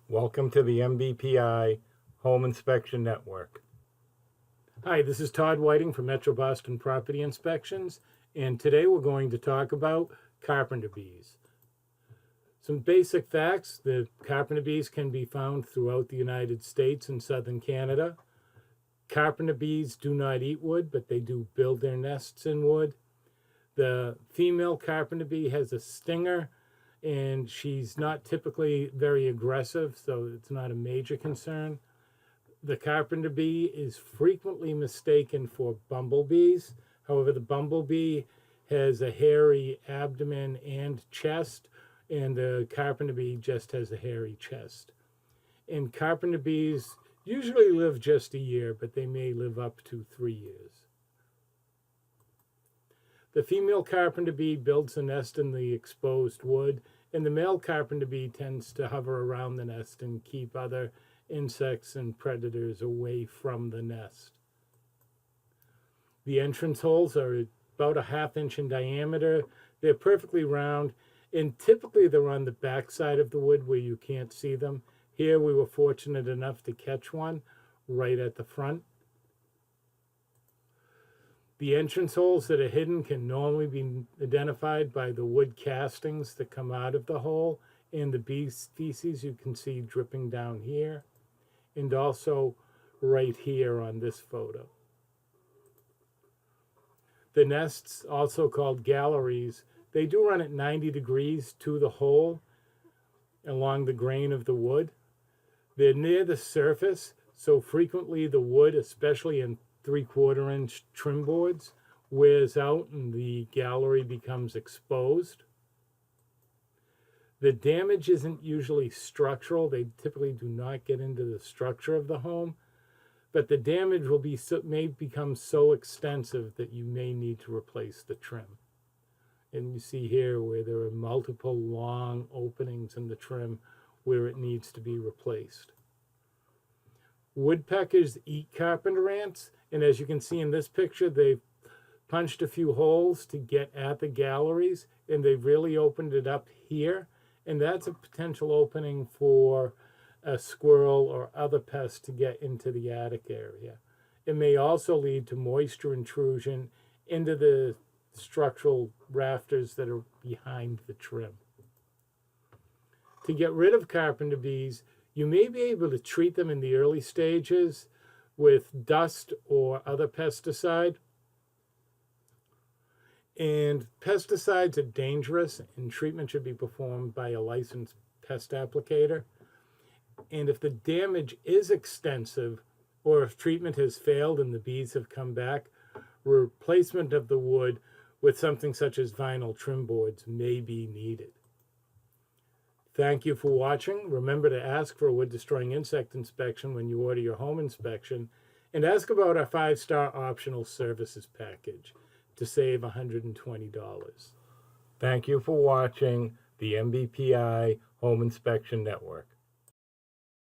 Welcome to the MBPI Home Inspection Network. Hi, this is Todd Whiting from Metro Boston Property Inspections, and today we're going to talk about Carpenter Bees. Some basic facts: the Carpenter Bees can be found throughout the United States and southern Canada. Carpenter bees do not eat wood, but they do build their nests in wood. The female Carpenter bee has a stinger, and she's not typically very aggressive, so it's not a major concern. The Carpenter bee is frequently mistaken for bumblebees. However, the bumblebee has a hairy abdomen and chest, and the Carpenter bee just has a hairy chest. And Carpenter bees usually live just a year, but they may live up to 3 years. The female Carpenter bee builds a nest in the exposed wood, and the male Carpenter bee tends to hover around the nest and keep other insects and predators away from the nest. The entrance holes are about a ½ inch in diameter. They're perfectly round, and typically they're on the back side of the wood where you can't see them. Here we were fortunate enough to catch one right at the front. The entrance holes that are hidden can normally be identified by the wood castings that come out of the hole and the bee feces you can see dripping down here, and also right here on this photo. The nests, also called galleries, they do run at 90 degrees to the hole along the grain of the wood. They're near the surface, so frequently the wood, especially in 3/4 inch trim boards, wears out and the gallery becomes exposed. The damage isn't usually structural. They typically do not get into the structure of the home, but the damage may become so extensive that you may need to replace the trim. And you see here where there are multiple long openings in the trim where it needs to be replaced. Woodpeckers eat carpenter ants, and as you can see in this picture, they've punched a few holes to get at the galleries, and they've really opened it up here, and that's a potential opening for a squirrel or other pests to get into the attic area. It may also lead to moisture intrusion into the structural rafters that are behind the trim. To get rid of Carpenter bees, you may be able to treat them in the early stages with dust or other pesticide. And pesticides are dangerous, and treatment should be performed by a licensed pest applicator. And if the damage is extensive, or if treatment has failed and the bees have come back, replacement of the wood with something such as vinyl trim boards may be needed. Thank you for watching. Remember to ask for a wood-destroying insect inspection when you order your home inspection, and ask about our 5-star optional services package to save $120. Thank you for watching the MBPI Home Inspection Network.